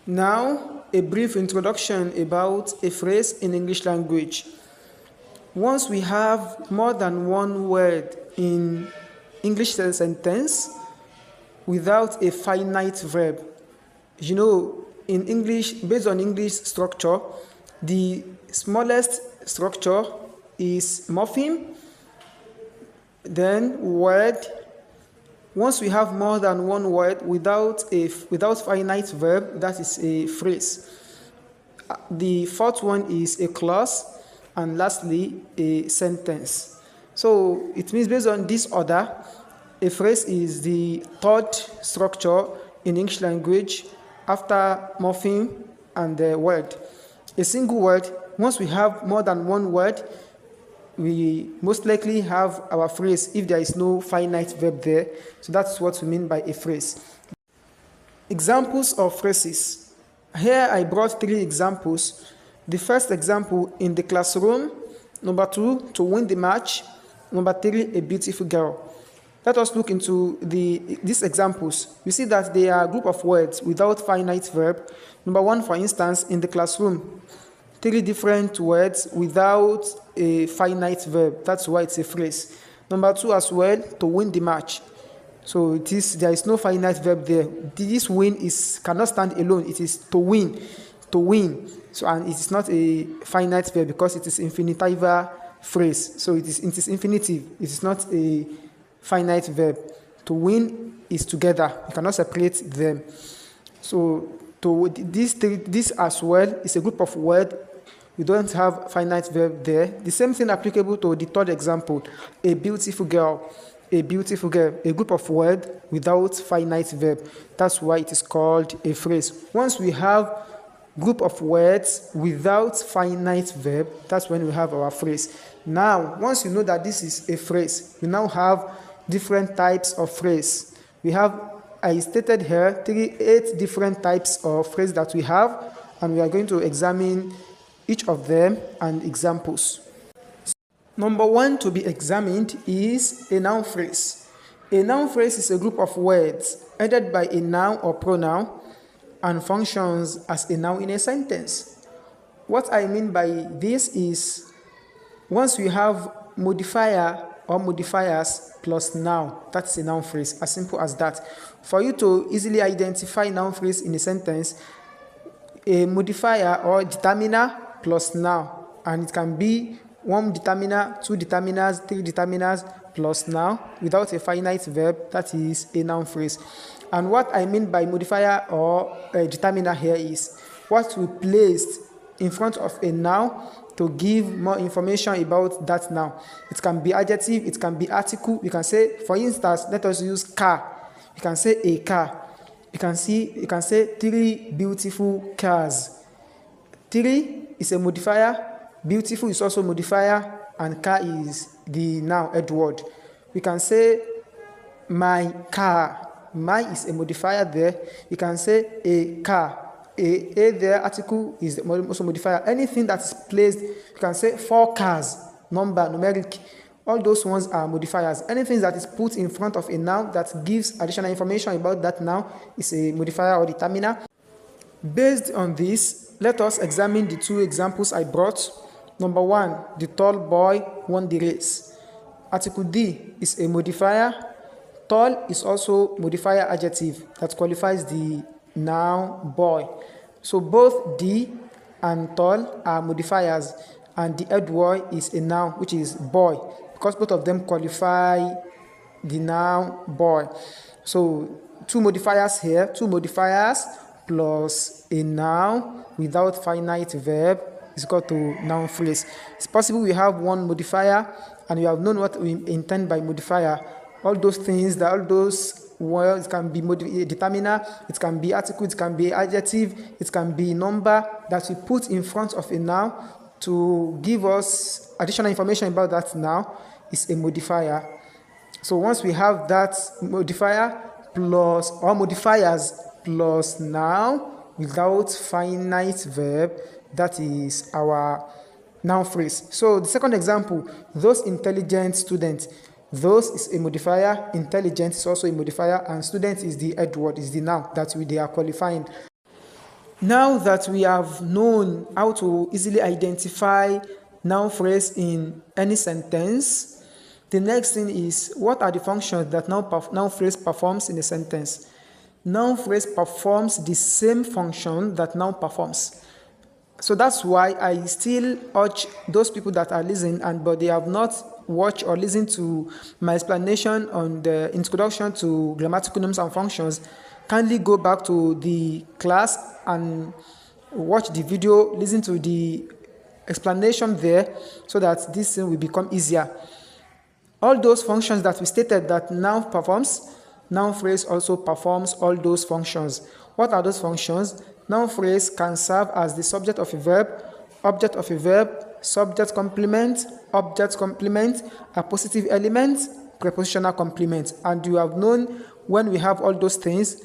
Now, a brief introduction about a phrase in English language. Once we have more than one word in English sentence without a finite verb, in English, based on English structure, the smallest structure is morpheme, then word. Once we have more than one word without finite verb, that is a phrase. The fourth one is a clause, and lastly, a sentence. So it means based on this order, a phrase is the third structure in English language after morpheme and the word. A single word, once we have more than one word, we most likely have our phrase if there is no finite verb there. So that's what we mean by a phrase. Examples of phrases. Here I brought 3 examples. The first example, in the classroom. Number 2, to win the match. Number 3, a beautiful girl. Let us look into these examples. We see that they are a group of words without finite verb. Number 1, for instance, in the classroom. 3 different words without a finite verb. That's why it's a phrase. Number 2 as well, to win the match. So there is no finite verb there. This win cannot stand alone. It is to win. To win. So, and it is not a finite verb because it is infinitival phrase. So it is infinitive. It is not a finite verb. To win is together. You cannot separate them. So this as well is a group of words. We don't have finite verb there. The same thing applicable to the third example, a beautiful girl. A beautiful girl, a group of words without finite verb. That's why it is called a phrase. Once we have group of words without finite verb, that's when we have our phrase. Now, once you know that this is a phrase, we now have different types of phrase. We have, I stated here, 8 different types of phrase that we have, and we are going to examine each of them and examples. Number 1 to be examined is a noun phrase. A noun phrase is a group of words headed by a noun or pronoun and functions as a noun in a sentence. What I mean by this is once we have modifier or modifiers plus noun, that's a noun phrase, as simple as that. For you to easily identify noun phrase in a sentence, a modifier or determiner plus noun, and it can be 1 determiner, 2 determiners, 3 determiners plus noun without a finite verb. That is a noun phrase. And what I mean by modifier or a determiner here is what we placed in front of a noun to give more information about that noun. It can be adjective, it can be article. You can say, for instance, let us use car. You can say a car. You can say 3 beautiful cars. 3 is a modifier. Beautiful is also a modifier, and car is the noun head word. We can say my car. My is a modifier there. You can say a car. A there, article is also modifier. Anything that is placed, you can say 4 cars, number, numeric. All those ones are modifiers. Anything that is put in front of a noun that gives additional information about that noun is a modifier or determiner. Based on this, let us examine the 2 examples I brought. Number 1, the tall boy won the race. Article D is a modifier. Tall is also modifier adjective that qualifies the noun boy. So both D and tall are modifiers, and the head word is a noun, which is boy, because both of them qualify the noun boy. So 2 modifiers here, 2 modifiers plus a noun without finite verb is equal to noun phrase. It's possible we have 1 modifier and we have known what we intend by modifier. All those things, all those words can be determiner, it can be article, it can be adjective, it can be number that we put in front of a noun to give us additional information about that noun is a modifier. So once we have that modifier plus or modifiers plus noun without finite verb, that is our noun phrase. So the second example, those intelligent students. Those is a modifier, intelligent is also a modifier, and student is the head word, is the noun that they are qualifying. Now that we have known how to easily identify noun phrase in any sentence, the next thing is, what are the functions that noun phrase performs in a sentence? Noun phrase performs the same function that noun performs. So that's why I still urge those people that are listening but they have not watched or listened to my explanation on the introduction to grammatical nouns and functions, kindly go back to the class and watch the video, listen to the explanation there, so that this thing will become easier. All those functions that we stated that noun performs, noun phrase also performs all those functions. What are those functions? Noun phrase can serve as the subject of a verb, object of a verb, subject complement, object complement, appositive element, prepositional complement. And you have known when we have all those things,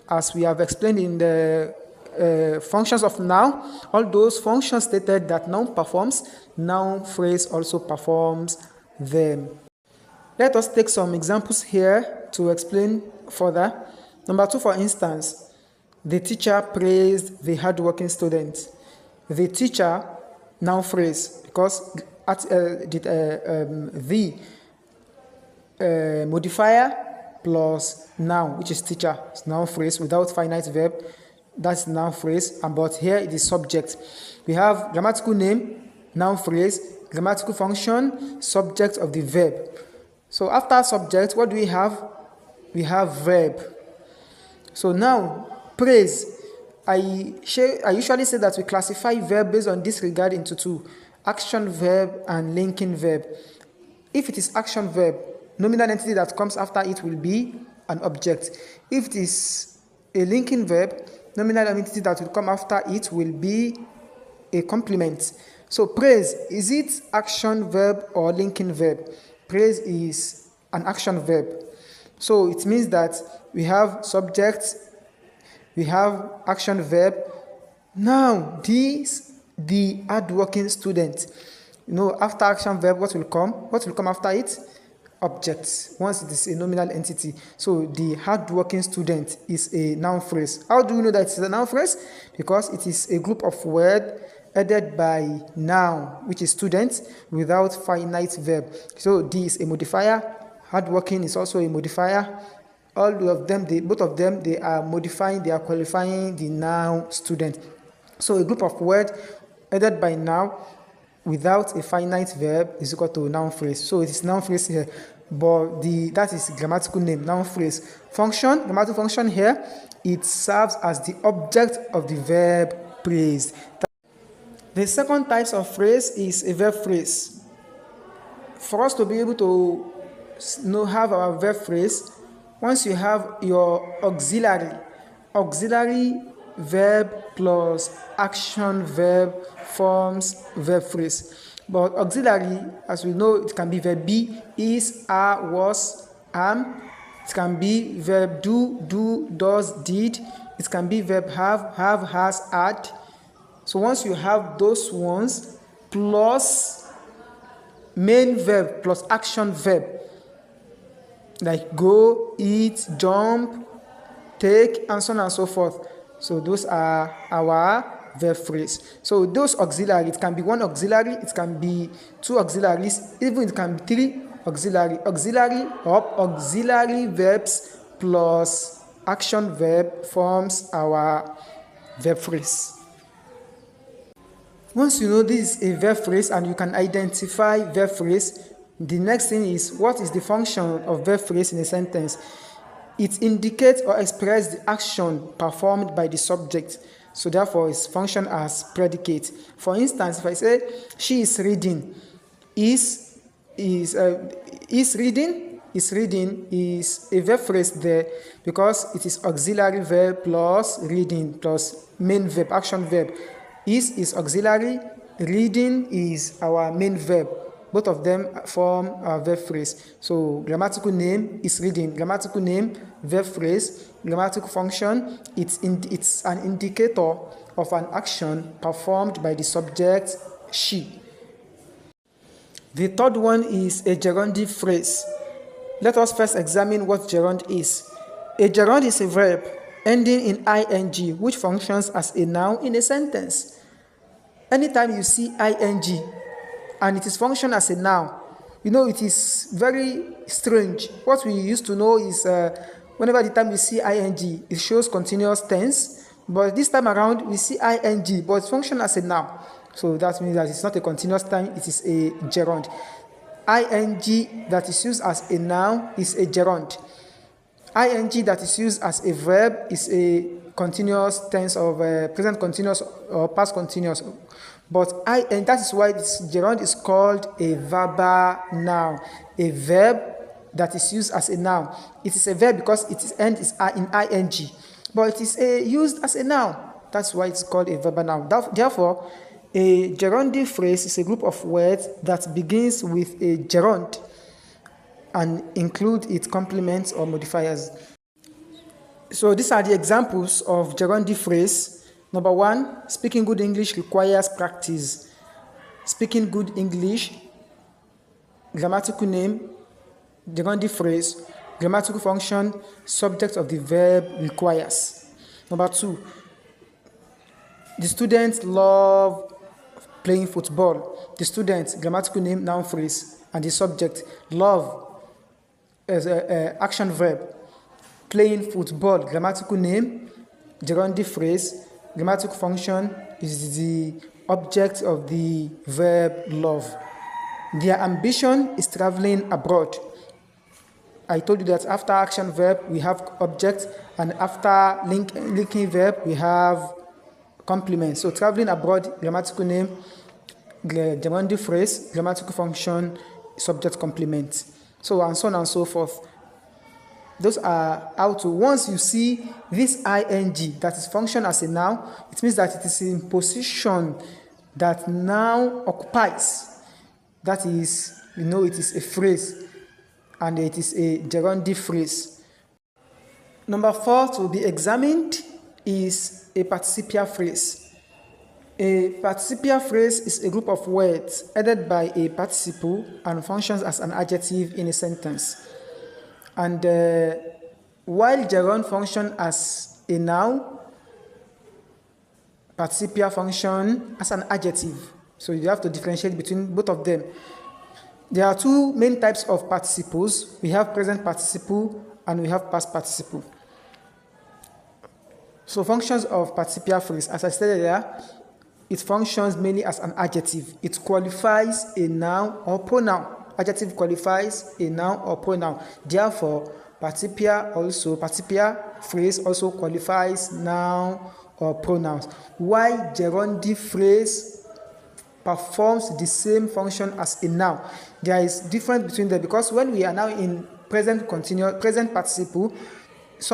as we have explained in the functions of noun, all those functions stated that noun performs, noun phrase also performs them. Let us take some examples here to explain further. Number 2, for instance, the teacher praised the hardworking student. The teacher, noun phrase, because the modifier plus noun, which is teacher, is noun phrase without finite verb. That's noun phrase, but here it is subject. We have grammatical name, noun phrase, grammatical function, subject of the verb. So after subject, what do we have? We have verb. So now, praise. I usually say that we classify verb based on this regard into 2, action verb and linking verb. If it is action verb, nominal entity that comes after it will be an object. If it is a linking verb, nominal entity that will come after it will be a complement. So praise, is it action verb or linking verb? Praise is an action verb. So it means that we have subject, we have action verb. Now, the hardworking student. After action verb, what will come? What will come after it? Object, once it is a nominal entity. So the hardworking student is a noun phrase. How do we know that it's a noun phrase? Because it is a group of words added by noun, which is student, without finite verb. So D is a modifier, hardworking is also a modifier. All of them, both of them, they are modifying, they are qualifying the noun student. So a group of words added by noun without a finite verb is equal to noun phrase. So it is noun phrase here, but that is grammatical name, noun phrase. Function, grammatical function here, it serves as the object of the verb praised. The second type of phrase is a verb phrase. For us to be able to have our verb phrase, once you have your auxiliary verb plus action verb forms verb phrase. But auxiliary, as we know, it can be verb be, is, are, was, am. It can be verb do, does, did. It can be verb have, has, had. So once you have those ones plus main verb plus action verb, like go, eat, jump, take, and so on and so forth. So those are our verb phrase. So those auxiliary, it can be one auxiliary, it can be two auxiliaries, even it can be three auxiliary or auxiliary verbs plus action verb forms our verb phrase. Once you know this is a verb phrase and you can identify verb phrase, the next thing is, what is the function of verb phrase in a sentence? It indicates or expresses the action performed by the subject. So therefore, its function as predicate. For instance, if I say she is reading, is reading is a verb phrase there because it is auxiliary verb plus reading plus main verb, action verb. Is auxiliary, reading is our main verb. Both of them form a verb phrase. So grammatical name is reading, grammatical name, verb phrase, grammatical function, it's an indicator of an action performed by the subject, she. The third one is a gerundive phrase. Let us first examine what gerund is. A gerund is a verb ending in ing, which functions as a noun in a sentence. Anytime you see ing and it is function as a noun, you know it is very strange. What we used to know is whenever the time you see ing, it shows continuous tense, but this time around we see ing, but it's function as a noun. So that means that it's not a continuous time, it is a gerund. Ing that is used as a noun is a gerund. Ing that is used as a verb is a continuous tense of present continuous or past continuous. But and that is why this gerund is called a verbal noun. A verb that is used as a noun. It is a verb because its end is in ing, but it is used as a noun. That's why it's called a verbal noun. Therefore, a gerundive phrase is a group of words that begins with a gerund and include its complements or modifiers. So these are the examples of gerundive phrase. Number 1, speaking good English requires practice. Speaking good English, grammatical name, gerundive phrase, grammatical function, subject of the verb requires. Number 2, the students love playing football. The students, grammatical name, noun phrase, and the subject, love as an action verb. Playing football, grammatical name, gerundive phrase, grammatical function is the object of the verb love. Their ambition is traveling abroad. I told you that after action verb we have object, and after linking verb we have complement. So traveling abroad, grammatical name, gerundive phrase, grammatical function, subject complement. So and so on and so forth. Those are how to, once you see this ing that is function as a noun, it means that it is in position that noun occupies. That is, you know, it is a phrase and it is a gerundive phrase. Number 4 to be examined is a participial phrase. A participial phrase is a group of words added by a participle and functions as an adjective in a sentence. And while gerund function as a noun, participial function as an adjective. So you have to differentiate between both of them. There are 2 main types of participles. We have present participle and we have past participle. So functions of participial phrase, as I said earlier, it functions mainly as an adjective. It qualifies a noun or pronoun. Adjective qualifies a noun or pronoun. Therefore, participial phrase also qualifies noun or pronouns. While gerundive phrase performs the same function as a noun. There is difference between them because when we are now in present participle,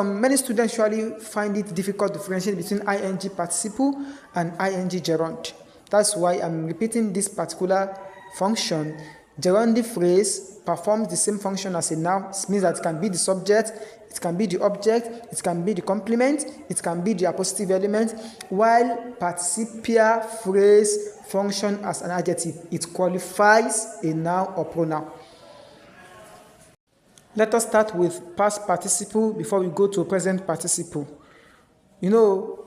many students usually find it difficult to differentiate between ing participle and ing gerund. That's why I'm repeating this particular function. Gerundive phrase performs the same function as a noun. It means that it can be the subject, it can be the object, it can be the complement, it can be the appositive element, while participial phrase functions as an adjective. It qualifies a noun or pronoun. Let us start with past participle before we go to present participle. You know,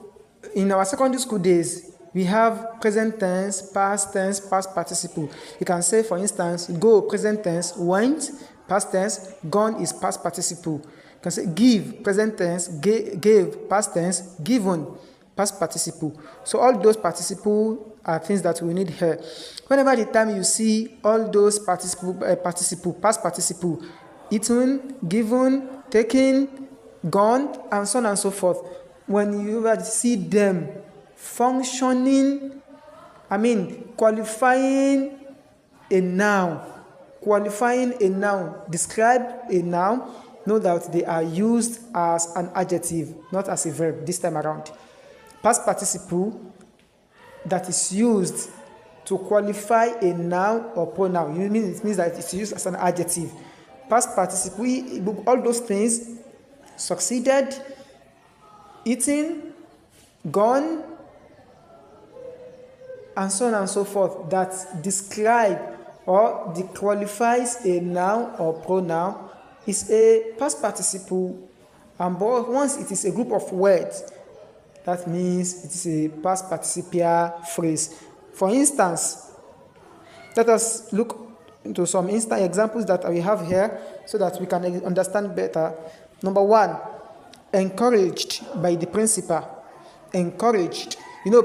in our secondary school days, we have present tense, past participle. You can say, for instance, go, present tense, went, past tense, gone is past participle. You can say give, present tense, gave, past tense, given, past participle. So all those participle are things that we need here. Whenever the time you see all those past participle, eaten, given, taken, gone, and so on and so forth, when you see them functioning, qualifying a noun, describe a noun, know that they are used as an adjective, not as a verb this time around. Past participle that is used to qualify a noun or pronoun, it means that it's used as an adjective. Past participle, all those things: succeeded, eaten, gone, and so on and so forth, that describe or qualifies a noun or pronoun is a past participle And but once it is a group of words, that means it is a past participial phrase. For instance, let us look into some instant examples that we have here so that we can understand better. Number 1, encouraged by the principal. Encouraged.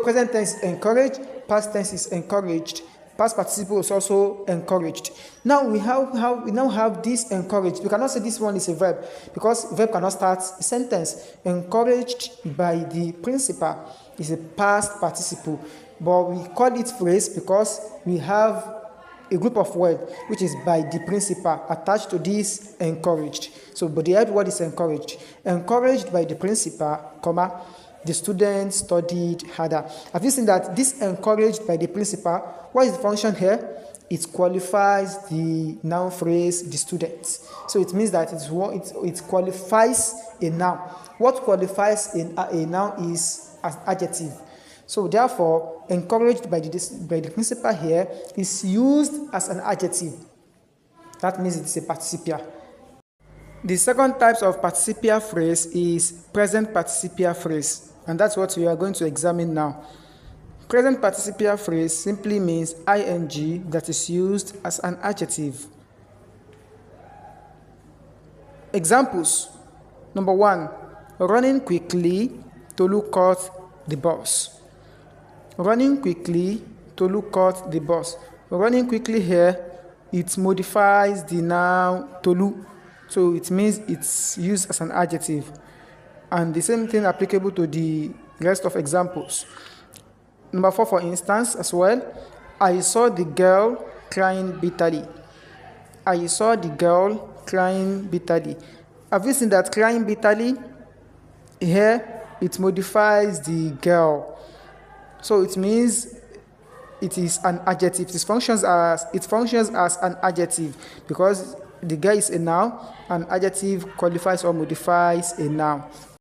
Present tense is encouraged, past tense is encouraged, past participle is also encouraged. Now we now have this encouraged. We cannot say this one is a verb because verb cannot start a sentence. Encouraged by the principal is a past participle, but we call it phrase because we have a group of words which is by the principal attached to this encouraged. So, but the head word is encouraged. Encouraged by the principal, comma, the students studied harder. Have you seen that this encouraged by the principal, what is the function here? It qualifies the noun phrase, the students. So it means that it qualifies a noun. What qualifies a noun is an adjective. So therefore, encouraged by the principal here is used as an adjective. That means it's a participial. The second type of participial phrase is present participial phrase. And that's what we are going to examine now. Present participial phrase simply means ing that is used as an adjective. Examples. Number 1, running quickly, Tolu caught the bus. Running quickly, Tolu caught the bus. Running quickly here, it modifies the noun Tolu. So it means it's used as an adjective. And the same thing applicable to the rest of examples. Number 4, for instance, as well, I saw the girl crying bitterly. I saw the girl crying bitterly. Have you seen that crying bitterly? Here, it modifies the girl. So it means it is an adjective. It functions as an adjective because the girl is a noun, an adjective qualifies or modifies a noun.